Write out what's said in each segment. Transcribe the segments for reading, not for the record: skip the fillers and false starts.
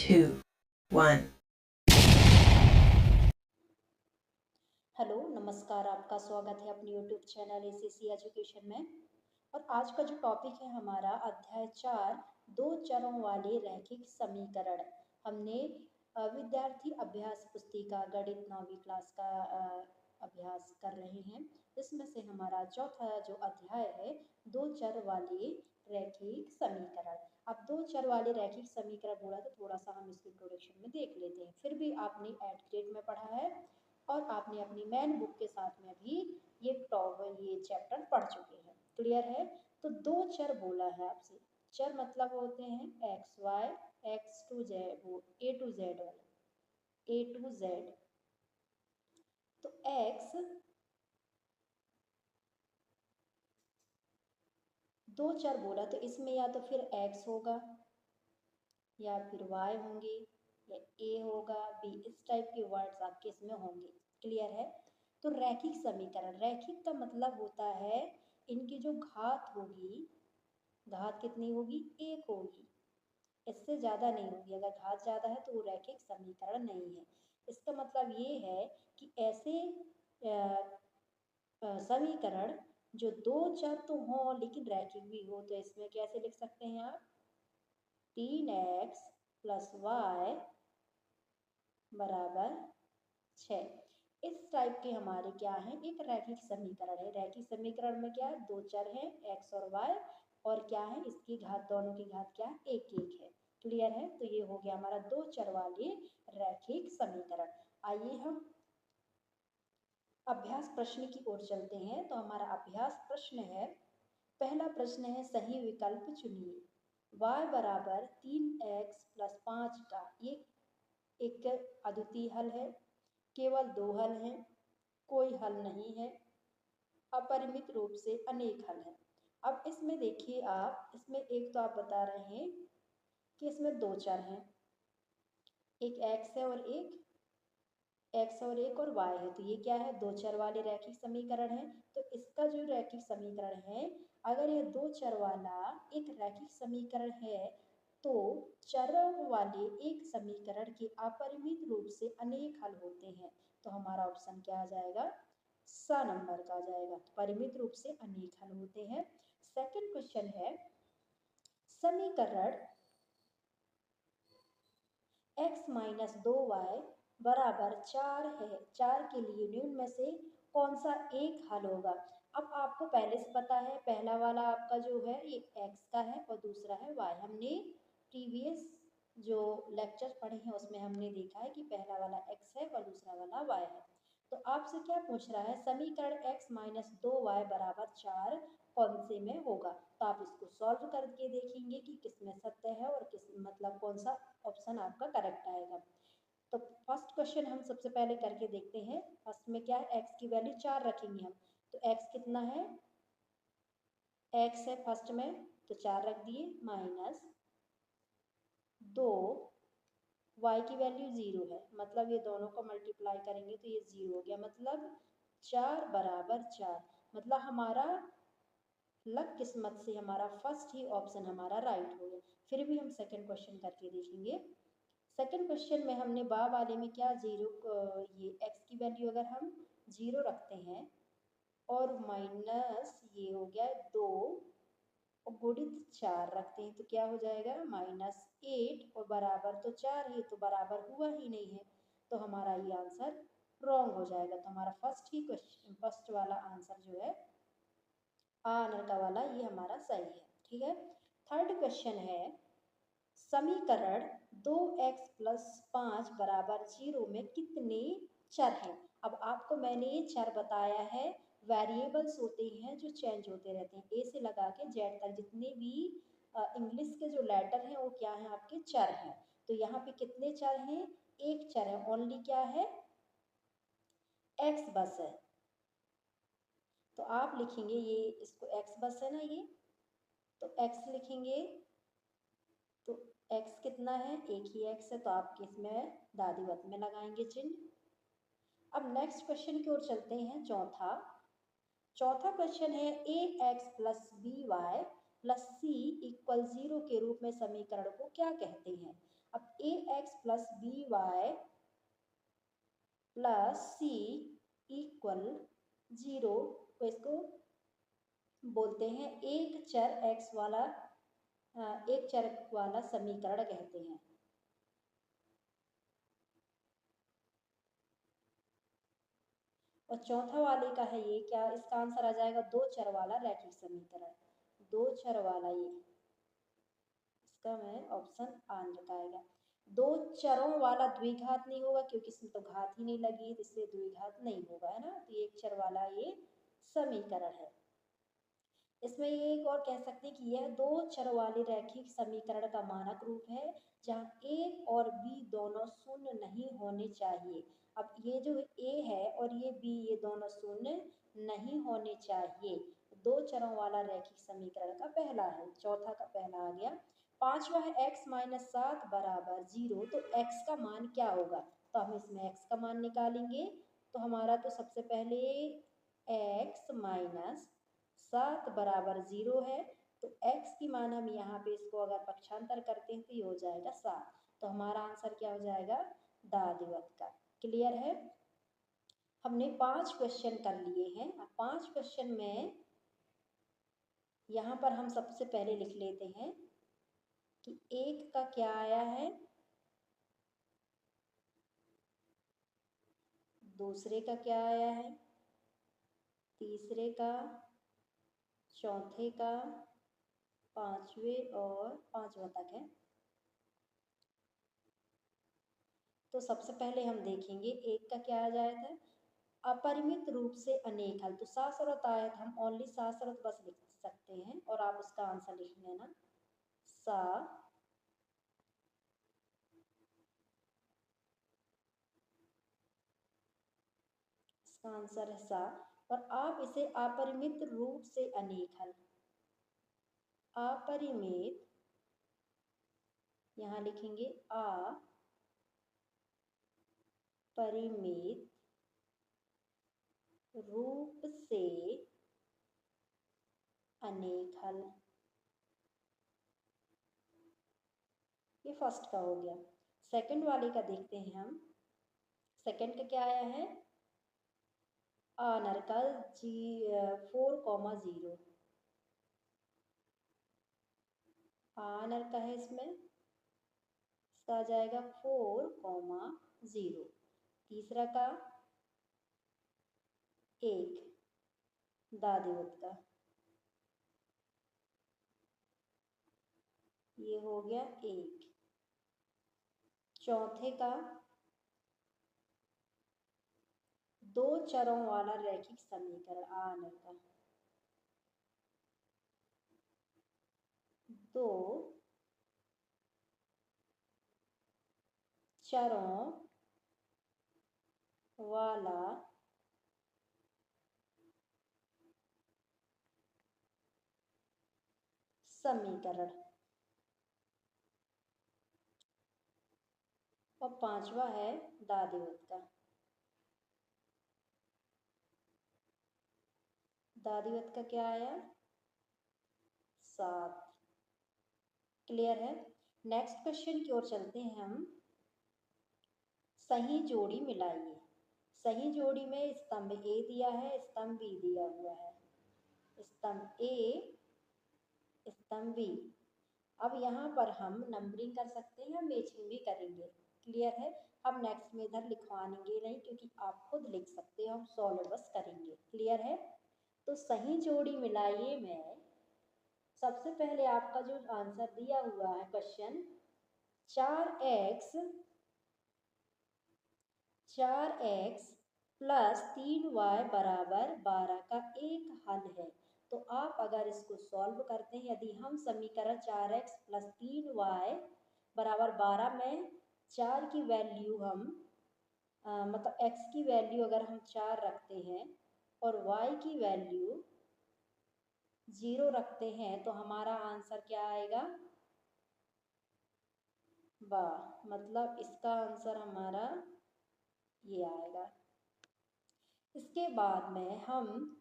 2, 1. Hello नमस्कार, आपका स्वागत है अपने यूट्यूब चैनल एसीसी एजुकेशन में। और आज का जो टॉपिक है हमारा अध्याय 4, दो चरों वाले रैखिक समीकरण। हमने विद्यार्थी अभ्यास पुस्तिका गणित 9वीं क्लास का अभ्यास कर रहे हैं। इसमें से हमारा चौथा जो अध्याय है दो चर वाले रैखिक समीकरण। अब दो चर वाले रैखिक समीकरण बोला तो थोड़ा सा हम इसको इंट्रोडक्शन में देख लेते हैं। फिर भी आपने एट ग्रेड में पढ़ा है और आपने अपनी मैन बुक के साथ में भी ये चैप्टर पढ़ चुके हैं। क्लियर है? तो दो चर बोला है आपसे। चर मतलब होते हैं X Y, X to Z, वो ए टू जेड वाले, ए टू जेड। तो एक्स दो चर बोला तो इसमें या तो फिर एक्स होगा या फिर वाई होंगे या ए होगा, बी, इस टाइप के वर्ड्स आपके इसमें होंगे। क्लियर है? तो रैखिक समीकरण, रैखिक का मतलब होता है इनकी जो घात होगी, घात कितनी होगी? एक होगी, इससे ज़्यादा नहीं होगी। अगर घात ज़्यादा है तो वो रैखिक समीकरण नहीं है। इसका मतलब ये है कि ऐसे समीकरण जो दो चर तो हों लेकिन रैखिक भी हो, तो इसमें कैसे लिख सकते हैं आप? 3x प्लस वाई बराबर 6। इस टाइप के हमारे क्या है? एक रैखिक समीकरण है। रैखिक समीकरण में क्या है? दो चर हैं x और y, और क्या है? इसकी घात, दोनों की घात क्या है? एक एक है। क्लियर है? तो ये हो गया हमारा दो चर वाले रैखिक समीकरण। आइए हम अभ्यास प्रश्न की ओर चलते हैं। तो हमारा अभ्यास प्रश्न है, पहला प्रश्न है सही विकल्प चुनिए। y बराबर 3x प्लस 5 का ये एक अद्वितीय हल है, केवल दो हल हैं, कोई हल नहीं है, अपरिमित रूप से अनेक हल हैं। अब इसमें देखिए आप, इसमें एक तो आप बता रहे हैं कि इसमें दो चर हैं, एक x है और एक और y है। तो ये क्या है? दो चर वाले रैखिक समीकरण है। तो इसका जो रैखिक समीकरण है, अगर ये दो चर वाला एक रैखिक समीकरण है तो चरों वाले एक समीकरण के अपरिमित रूप से अनेक हल होते हैं। तो हमारा ऑप्शन क्या आ जाएगा? सा नंबर का आ जाएगा। परिमित रूप से अनेक हल होते हैं। सेकंड क्वेश्चन है, समीकरण x माइनस 2y बराबर 4 है, 4 के लिए निम्न में से कौन सा एक हल होगा? अब आपको पहले से पता है, पहला वाला आपका जो है ये x का है और दूसरा है y। हमने प्रीवियस जो लेक्चर पढ़े हैं उसमें हमने देखा है कि पहला वाला x है और दूसरा वाला y है। तो आपसे क्या पूछ रहा है? समीकरण x माइनस 2y बराबर 4 कौन से में होगा? तो आप इसको सॉल्व करके देखेंगे कि किसमें सत्य है और किस मतलब कौन सा ऑप्शन आपका करेक्ट आएगा। तो फर्स्ट क्वेश्चन हम सबसे पहले करके देखते हैं। फर्स्ट में क्या है? x की वैल्यू 4 रखेंगे हम। तो x कितना है? x है फर्स्ट में, तो 4 रख दिए, माइनस 2, y की वैल्यू 0 है, मतलब ये दोनों को मल्टीप्लाई करेंगे तो ये 0 हो गया, मतलब 4 बराबर 4। मतलब हमारा लक किस्मत से हमारा फर्स्ट ही ऑप्शन हमारा राइट हो गया। फिर भी हम सेकंड क्वेश्चन करके देखेंगे। सेकंड क्वेश्चन में हमने बा वाले में क्या ये x की वैल्यू अगर हम 0 रखते हैं और माइनस ये हो गया 2 और गुणित 4 रखते हैं तो क्या हो जाएगा? -8 और बराबर तो 4 ही, तो बराबर हुआ ही नहीं है, तो हमारा ये आंसर रॉन्ग हो जाएगा। तो हमारा फर्स्ट ही क्वेश्चन, फर्स्ट वाला आंसर जो है आनर का वाला, ये हमारा सही है। ठीक है। थर्ड क्वेश्चन है, समीकरण 2x प्लस 5 बराबर 0 में कितने चर हैं? अब आपको मैंने ये चर बताया है, वेरिएबल्स होते हैं जो चेंज होते रहते हैं। ए से लगा के जेड तक जितने भी इंग्लिश के जो लेटर हैं वो क्या हैं? आपके चर हैं। तो यहाँ पे कितने चर हैं? एक चर है, ओनली क्या है? एक्स बस है। तो आप लिखेंगे ये, इसको एक्स बस है ना ये, तो एक्स लिखेंगे। तो x कितना है? एक ही x है, तो आपके इसमें दादी वत में लगाएंगे चिन्ह। अब नेक्स्ट क्वेश्चन की ओर चलते हैं। चौथा क्वेश्चन है, A X plus B Y plus C equal 0 के रूप में समीकरण को क्या कहते हैं? अब A X plus B Y plus C equal 0 तो इसको बोलते हैं एक चर वाला समीकरण कहते हैं। और चौथा वाले का है ये क्या, इसका आंसर आ जाएगा दो चर वाला रैखिक समीकरण। दो चर वाला ये, इसका मैं ऑप्शन आन रखाएगा। दो चरों वाला द्विघात नहीं होगा क्योंकि इसमें तो घात ही नहीं लगी है, इसलिए द्विघात नहीं होगा, है ना। तो एक चर वाला ये समीकरण है। इसमें ये एक और कह सकते हैं कि यह दो चर वाले रैखिक समीकरण का मानक रूप है जहाँ ए और बी दोनों शून्य नहीं होने चाहिए। अब ये जो ए है और ये बी, ये दोनों शून्य नहीं होने चाहिए। दो चरों वाला रैखिक समीकरण का पहला है, चौथा का पहला आ गया। पांचवा है x माइनस 7 बराबर 0। तो x का मान क्या होगा, तो हम इसमें x का मान निकालेंगे। तो हमारा तो सबसे पहले x माइनस 7 बराबर 0 है, तो x की मान हम यहाँ पे इसको अगर पक्षांतर करते हैं तो ये हो जाएगा 7। तो हमारा आंसर क्या हो जाएगा, दादिवत का। क्लियर है। हमने 5 क्वेश्चन कर लिए हैं। अब 5 क्वेश्चन में यहाँ पर हम सबसे पहले लिख लेते हैं कि एक का क्या आया है, दूसरे का क्या आया है, तीसरे का, चौथे का, पांचवें और पांचवा तक है। तो सबसे पहले हम देखेंगे एक का क्या आ जाएगा, अपरिमित रूप से अनेक हल। तो सासरत आया था, हम ओनली सासरत बस लिख सकते हैं और आप उसका आंसर लिख लेना सा। इसका आंसर है सा। और आप इसे अपरिमित रूप से अनेक हल, अपरिमित यहाँ लिखेंगे अपरिमित रूप से अनेक हल। ये फर्स्ट का हो गया। सेकंड वाले का देखते हैं हम। सेकंड का क्या आया है, नरकल 4,0 आनर का है, इसमें इसका आ जाएगा 4,0। तीसरा का 1 दादिवत का, ये हो गया 1। चौथे का दो चरों वाला रैखिक समीकरण आनर का, दो चरों वाला समीकरण। और पांचवा है दादिवत का। दादिवत का क्या आया, 7। क्लियर है। नेक्स्ट क्वेश्चन की ओर चलते हैं हम। सही जोड़ी मिलाइए। सही जोड़ी में स्तंभ ए दिया है, स्तंभ बी दिया हुआ है, स्तंभ ए, स्तंभ बी। अब यहाँ पर हम नंबरिंग कर सकते हैं, मैचिंग भी करेंगे। क्लियर है। हम नेक्स्ट में इधर लिखवाएंगे नहीं क्योंकि आप खुद लिख सकते हो, हम सॉल्व बस करेंगे। क्लियर है। तो सही जोड़ी मिलाइए में सबसे पहले आपका जो आंसर दिया हुआ है क्वेश्चन, 4x प्लस 3y बराबर 12 का एक हल है। तो आप अगर इसको सॉल्व करते हैं, यदि हम समीकरण 4x प्लस 3y बराबर 12 में 4 की वैल्यू हम मतलब x की वैल्यू अगर हम 4 रखते हैं और y की वैल्यू 0 रखते हैं, तो हमारा आंसर क्या आएगा, मतलब इसका आंसर हमारा ये आएगा। इसके बाद में हम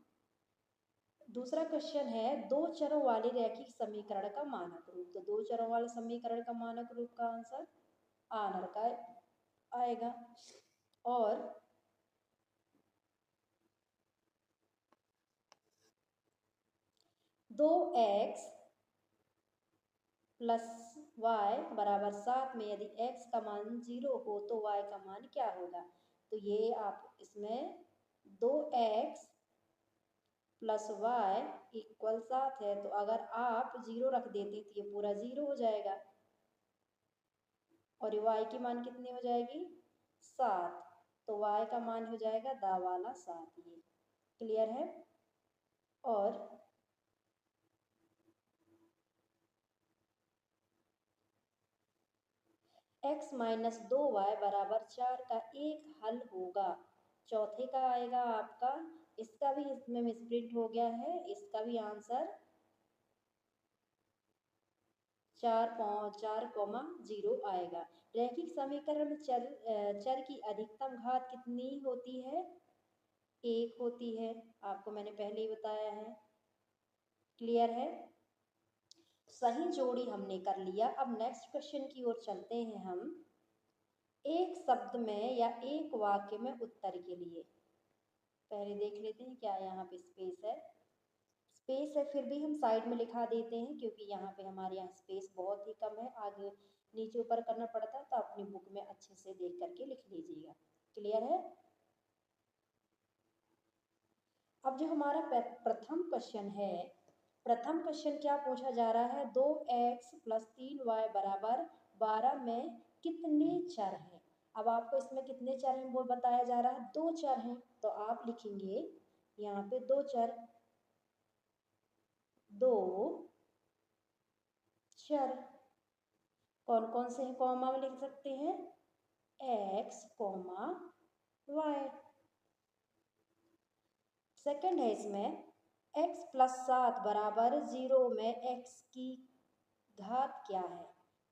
दूसरा क्वेश्चन है, दो चरों वाले रैखिक समीकरण का मानक रूप। तो दो चरों वाले समीकरण का मानक रूप का आंसर आनर का आएगा। और दो एक्स प्लस वाई बराबर 7 में यदि x का मान 0 हो तो y का मान क्या होगा। तो ये आप इसमें 2x प्लस वाई इक्वल 7 है, तो अगर आप 0 रख देते तो ये पूरा 0 हो जाएगा और y की मान कितनी हो जाएगी 7, तो y का मान हो जाएगा दा वाला 7। ये क्लियर है। और x माइनस 2y बराबर 4 का एक हल होगा। चौथे का आएगा आपका, इसका भी इसमें मिसप्रिंट हो गया है, इसका भी आंसर 4,0 आएगा। रैखिक समीकरण में चर की अधिकतम घात कितनी होती है 1 होती है, आपको मैंने पहले ही बताया है। क्लियर है। सही जोड़ी हमने कर लिया। अब नेक्स्ट क्वेश्चन की ओर चलते हैं हम। एक शब्द में या एक वाक्य में उत्तर के लिए पहले देख लेते हैं क्या यहाँ पे स्पेस है। स्पेस है फिर भी हम साइड में लिखा देते हैं क्योंकि यहाँ पे हमारे यहाँ स्पेस बहुत ही कम है, आगे नीचे ऊपर करना पड़ता है, तो अपनी बुक में अच्छे से देख करके लिख लीजिएगा। क्लियर है। अब जो हमारा प्रथम क्वेश्चन है, प्रथम क्वेश्चन क्या पूछा जा रहा है, 2x प्लस 3y बराबर 12 में कितने चर हैं। अब आपको इसमें कितने चर हैं वो बताया जा रहा है, 2 चर हैं, तो आप लिखेंगे यहाँ पे 2 चर, 2 चर कौन कौन से हैं, कॉमा में लिख सकते हैं x, y। सेकंड है इसमें x प्लस 7 बराबर 0 में x की घात क्या है,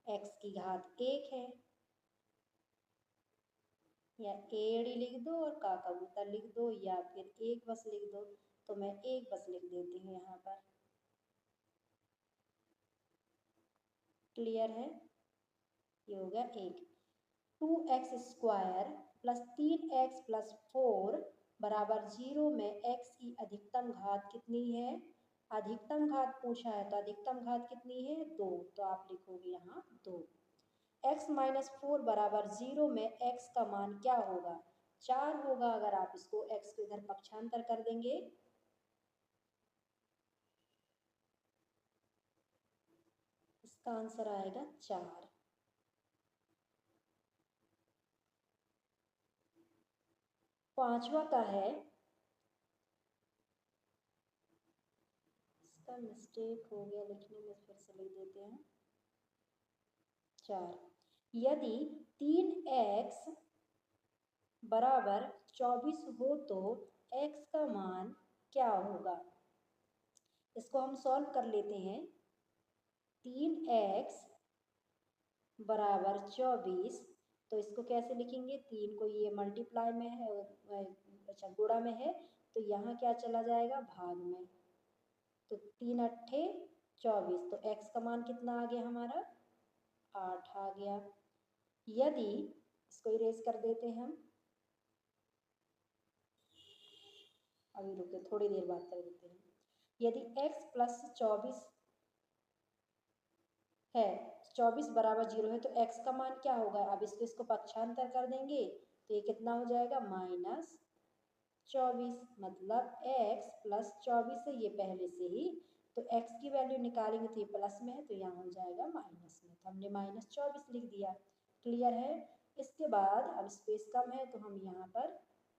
x की घात 1 है, या एड़ी लिख दो और का कबूतर लिख दो या फिर एक बस लिख दो, तो मैं एक बस लिख देती हूँ यहाँ पर। क्लियर है। ये हो गया 1। 2x square plus 3x plus 4 बराबर 0 में x की अधिकतम घात कितनी है। अधिकतम घात पूछा है तो अधिकतम घात कितनी है 2, तो आप लिखोगे यहाँ 2। x माइनस 4 बराबर 0 में x का मान क्या होगा 4 होगा। अगर आप इसको x को इधर पक्षांतर कर देंगे, इसका आंसर आएगा 4। पांचवा का है, इसका मिस्टेक हो गया लिखने में, फिर से लिख देते हैं 4। यदि 3x बराबर 24 हो तो x का मान क्या होगा। इसको हम सॉल्व कर लेते हैं। 3x बराबर 24, तो इसको कैसे लिखेंगे, 3 को ये मल्टीप्लाई में है, अच्छा गुणा में है, तो यहाँ क्या चला जाएगा भाग में, तो 3 अट्ठे 24, तो x का मान कितना आ गया हमारा 8 आ गया। यदि इसको इरेज कर देते हैं हम, अभी रुके थोड़ी देर बात कर देते हैं। यदि x प्लस 24 है, 24 बराबर 0 है, तो x का मान क्या होगा। अब इसको पक्षांतर कर देंगे तो ये कितना हो जाएगा माइनस 24, मतलब x प्लस 24 है ये पहले से ही, तो x की वैल्यू निकालेंगे तो ये प्लस में है, तो यहाँ हो जाएगा माइनस में, तो हमने माइनस 24 लिख दिया। क्लियर है। इसके बाद अब स्पेस कम है तो हम यहाँ पर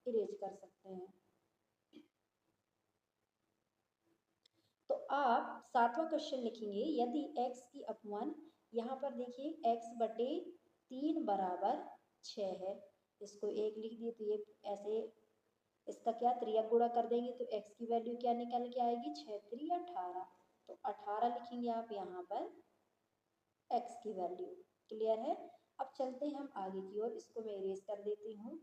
इरेज कर सकते हैं। तो आप 7वां क्वेश्चन लिखेंगे, यदि x की अपवन, यहाँ पर देखिए x बटे 3 बराबर 6 है, इसको 1 लिख दिए, तो ये ऐसे इसका क्या त्रियक गुणा कर देंगे तो x की वैल्यू क्या निकल के आएगी 6 3 18, तो 18 लिखेंगे आप यहाँ पर x की वैल्यू। क्लियर है। अब चलते हैं हम आगे की ओर, इसको मैं इरेज कर देती हूँ।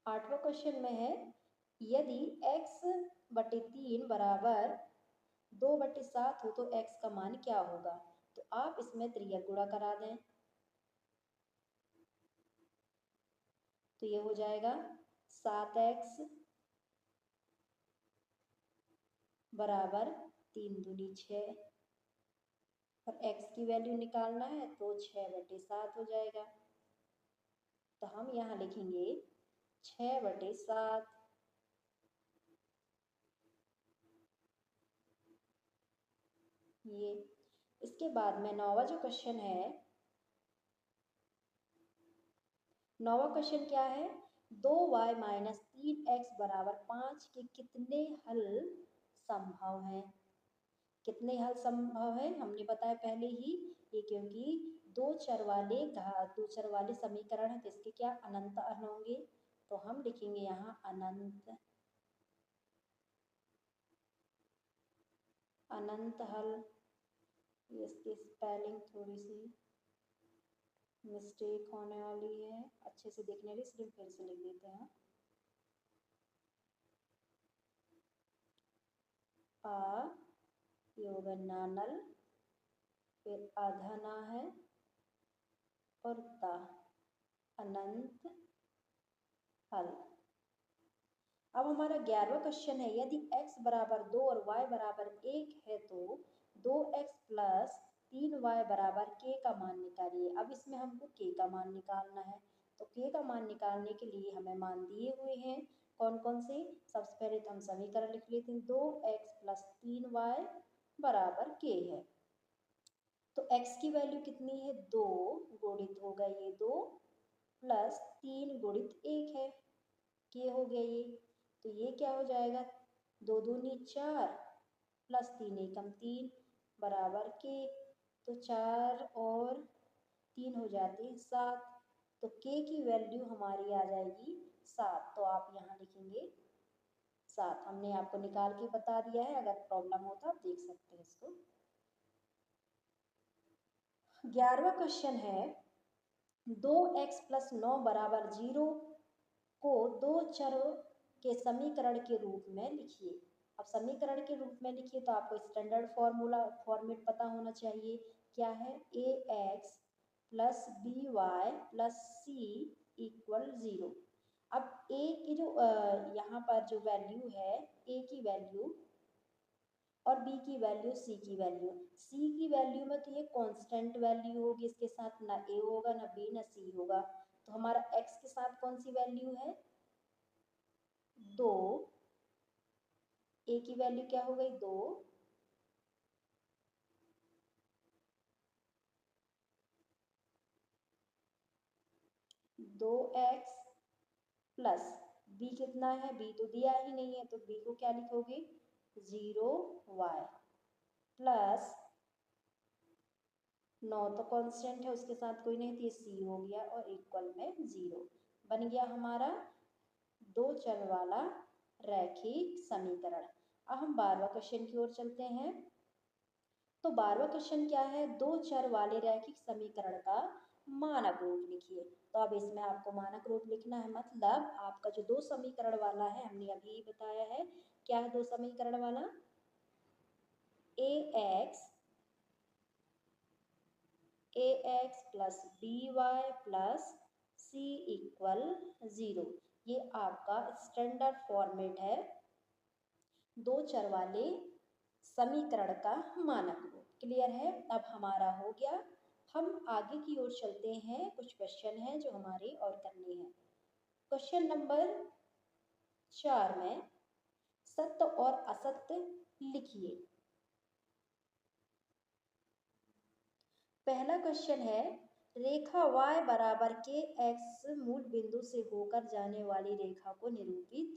8वां क्वेश्चन में है, यदि x बटे 3 बराबर 2/7 हो तो x का मान क्या होगा? तो आप इसमें त्रियक गुणा करा दें तो ये हो जाएगा 7x बराबर 3 दूनी 6 और x की वैल्यू निकालना है तो 6/7 हो जाएगा। तो हम यहाँ लिखेंगे 6/7। ये इसके बाद में नौवा जो क्वेश्चन है, नौवा क्वेश्चन क्या है? 2y माइनस 3x बराबर 5 के कितने हल संभव हैं? कितने हल संभव है हमने बताया पहले ही, ये क्योंकि दो चर वाले समीकरण है तो इसके क्या अनंत हल होंगे। तो हम लिखेंगे यहाँ अनंत हल। इसकी स्पेलिंग थोड़ी सी मिस्टेक होने वाली है, अच्छे से देखने लिए सिर्फ फिर से लिख देते हैं। योग नानल, फिर अधना है और ता अनंत हल। अब हमारा 11वां क्वेश्चन है, यदि x बराबर 2 और y बराबर 1 है तो 2x प्लस 3y बराबर k का मान निकालिए। अब इसमें हमको k का मान निकालना है तो k का मान निकालने के लिए हमें मान दिए हुए हैं कौन कौन से। सबसे पहले तो हम समीकरण लिख लेते हैं, 2x प्लस 3y बराबर k है। तो x की वैल्यू कितनी है? 2 गुणित होगा ये 2 प्लस 3 गुणित 1 है, k हो गया ये। तो ये क्या हो जाएगा? 2 दूनी 4 प्लस 3 एकम 3 बराबर k। तो 4 और 3 हो जाते हैं 7। तो k की वैल्यू हमारी आ जाएगी 7। तो आप यहाँ लिखेंगे 7। हमने आपको निकाल के बता दिया है, अगर प्रॉब्लम हो तो आप देख सकते हैं इसको। 11वां क्वेश्चन है, 2x प्लस 9 बराबर 0 को दो चरों के समीकरण के रूप में लिखिए। अब समीकरण के रूप में लिखिए तो आपको स्टैंडर्ड फॉर्मेट पता होना चाहिए। क्या है? ax plus by plus c equal 0। अब a की जो यहाँ पर जो वैल्यू है, a की वैल्यू और b की वैल्यू, c की वैल्यू। c की वैल्यू में तो ये कांस्टेंट वैल्यू होगी, इसके साथ ना a होगा ना b ना c होगा। तो हमारा x के साथ कौन सी वैल्यू है? 2। a की वैल्यू क्या हो गई? 2 2x प्लस b कितना है? b तो दिया ही नहीं है तो b को क्या लिखोगे? 0y प्लस 9 तो कांस्टेंट है, उसके साथ कोई नहीं थी, c हो गया और इक्वल में 0 बन गया हमारा दो चर वाला रैखिक समीकरण। अब हम 12वां क्वेश्चन की ओर चलते हैं। तो 12वां क्वेश्चन क्या है? दो चर वाले रैखिक समीकरण का मानक रूप लिखिए। तो अब इसमें आपको मानक रूप लिखना है, मतलब आपका जो दो समीकरण वाला है, हमने अभी बताया है क्या है दो समीकरण वाला। ax plus by plus c equal 0। ये आपका स्टैंडर्ड फॉर्मेट है दो चर वाले समीकरण का मानक रूप। क्लियर है? अब हमारा हो गया। हम आगे की ओर चलते हैं, कुछ क्वेश्चन हैं जो हमारे और करने हैं। क्वेश्चन नंबर 4 में सत्य और असत्य लिखिए। पहला क्वेश्चन है, रेखा y बराबर के x मूल बिंदु से होकर जाने वाली रेखा को निरूपित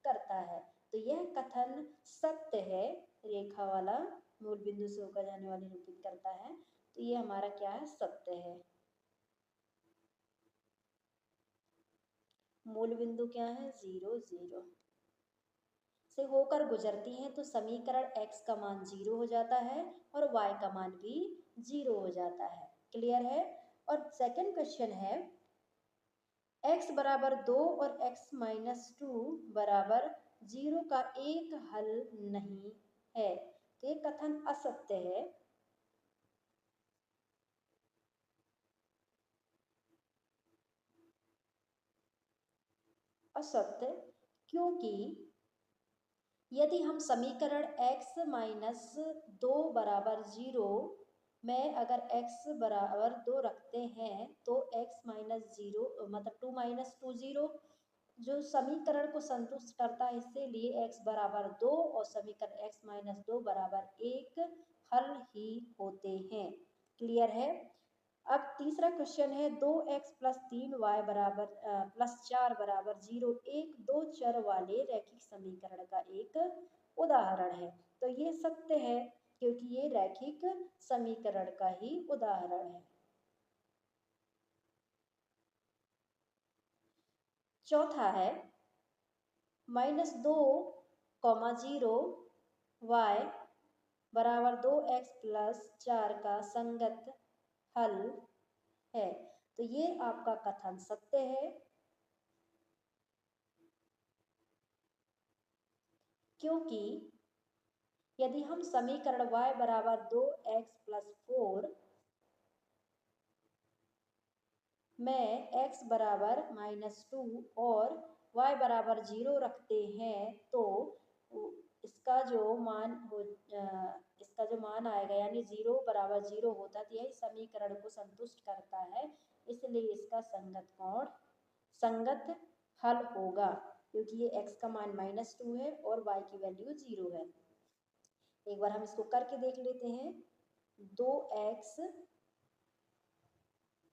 करता है। तो यह कथन सत्य है, रेखा वाला मूल बिंदु से होकर जाने वाली निरूपित करता है। तो ये हमारा क्या है? सत्य है। मूल बिंदु क्या है? 0 0 से होकर गुजरती है तो समीकरण x का मान 0 हो जाता है और y का मान भी 0 हो जाता है। क्लियर है? और सेकंड क्वेश्चन है, x बराबर 2 और x माइनस 2 बराबर जीरो का एक हल नहीं है। तो ये कथन असत्य है। असत्य क्योंकि यदि हम समीकरण x माइनस 2 बराबर 0 में अगर x बराबर 2 रखते हैं तो x माइनस 0 मतलब 2 माइनस 2 0 जो समीकरण को संतुष्ट करता है, इसीलिए x बराबर 2 और समीकरण x माइनस 2 बराबर 1 हल ही होते हैं। क्लियर है। अब तीसरा क्वेश्चन है 2x प्लस 3y बराबर प्लस 4 बराबर 0 एक दो चर वाले रैखिक समीकरण का एक उदाहरण है। तो ये सत्य है क्योंकि ये रैखिक समीकरण का ही उदाहरण है। चौथा है -2, 0 y बराबर 2x प्लस 4 का संगत हल है। तो ये आपका कथन सत्य है क्योंकि यदि हम समीकरण y बराबर 2x प्लस 4 में x बराबर -2 और y बराबर 0 रखते हैं तो इसका जो मान आएगा यानी 0 बराबर 0 होता है, तो यही समीकरण को संतुष्ट करता है, इसलिए इसका संगत हल होगा क्योंकि ये x का मान -2 है और y की वैल्यू 0 है। एक बार हम इसको करके देख लेते हैं। 2x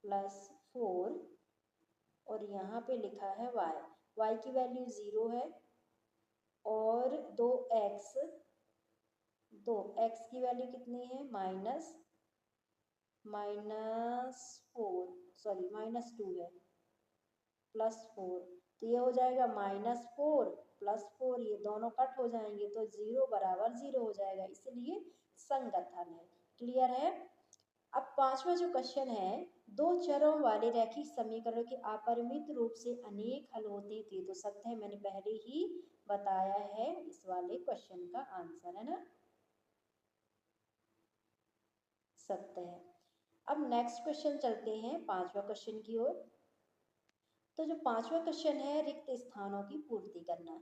प्लस 4 और यहाँ पे लिखा है y की वैल्यू 0 है और 2x की वैल्यू कितनी है -2 है प्लस 4, तो ये हो जाएगा -4 प्लस 4, ये दोनों कट हो जाएंगे तो 0 बराबर 0 हो जाएगा, इसलिए संगत हल है। क्लियर है। अब पांचवा जो क्वेश्चन है, दो चरों वाले रैखिक समीकरण के अपरिमित रूप से अनेक हल होते थे। तो सत्य है, मैंने पहले ही बताया है इस वाले क्वेश्चन का आंसर, है ना, सत्य है। अब नेक्स्ट क्वेश्चन चलते हैं पांचवा क्वेश्चन की ओर। तो जो पांचवा क्वेश्चन है रिक्त स्थानों की पूर्ति करना।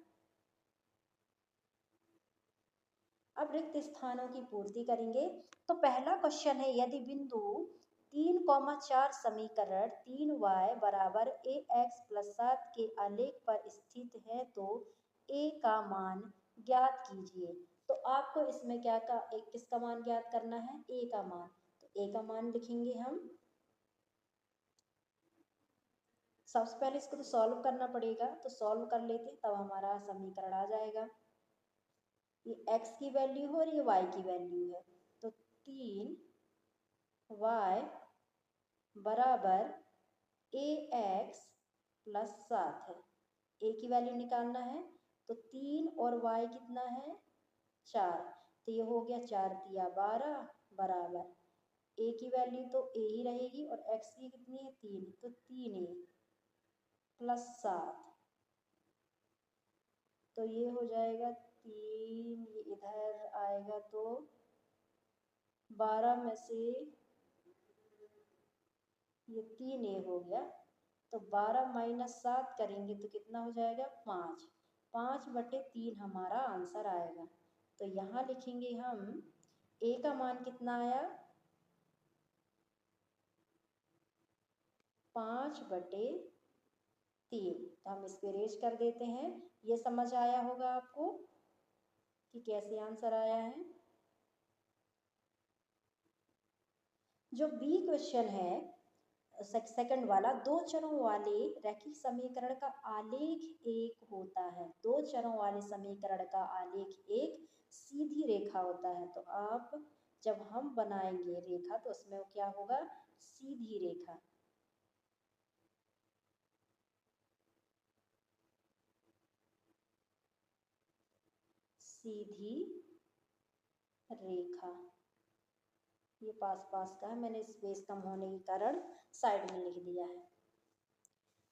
अब रिक्त स्थानों की पूर्ति करेंगे। तो पहला क्वेश्चन है यदि बिंदु 3,4 समीकरण 3y बराबर ax प्लस 7 के आलेख पर स्थित है तो a का मान ज्ञात कीजिए। तो आपको इसमें किसका मान ज्ञात करना है, a का मान। तो a का मान लिखेंगे हम। सबसे पहले इसको तो सॉल्व करना पड़ेगा, तो सॉल्व कर लेते तब हमारा समीकरण आ जाएगा। ये x की वैल्यू है और ये y की वैल्यू है, तो 3y बराबर ax प्लस 7 है। a की वैल्यू निकालना है तो 3 और y कितना है 4, तो ये हो गया 4 तिया 12 बराबर a की वैल्यू तो a ही रहेगी और x की कितनी है 3, तो 3a प्लस 7, तो ये हो जाएगा 3, ये इधर आएगा तो 12 में से ये 3a हो गया, तो 12 माइनस 7 करेंगे तो कितना हो जाएगा 5, 5/3 हमारा आंसर आएगा। तो यहाँ लिखेंगे हम a का मान कितना आया 5/3, तो हम इसको इरेज कर देते हैं। ये समझ आया होगा आपको कि कैसे आंसर आया है। जो बी क्वेश्चन है सेकंड वाला, दो चरों वाले रैखिक समीकरण का आलेख एक होता है। दो चरों वाले समीकरण का आलेख एक सीधी रेखा होता है। तो आप जब हम बनाएंगे रेखा तो उसमें क्या होगा सीधी रेखा। सीधी रेखा, ये पास पास का है, मैंने स्पेस कम होने के कारण साइड में लिख दिया है।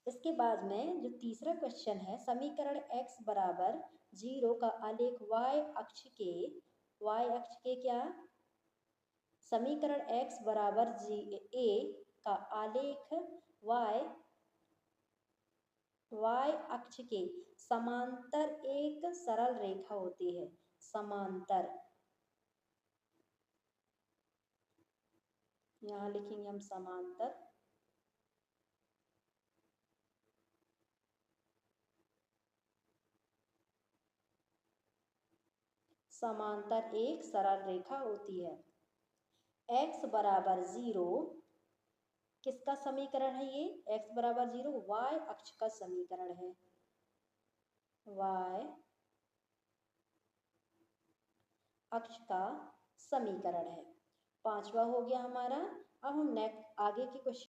इसके बाद में जो तीसरा क्वेश्चन है समीकरण x बराबर जीरो का आलेख y अक्ष के क्या समीकरण x बराबर a का आलेख y अक्ष के समांतर एक सरल रेखा होती है। समांतर, यहाँ लिखेंगे हम समांतर। समांतर एक सरल रेखा होती है। x बराबर 0 किसका समीकरण है ये? x बराबर 0 y अक्ष का समीकरण है। y अक्ष का समीकरण है। 5वां हो गया हमारा। अब हम नेक्स्ट आगे के क्वेश्चन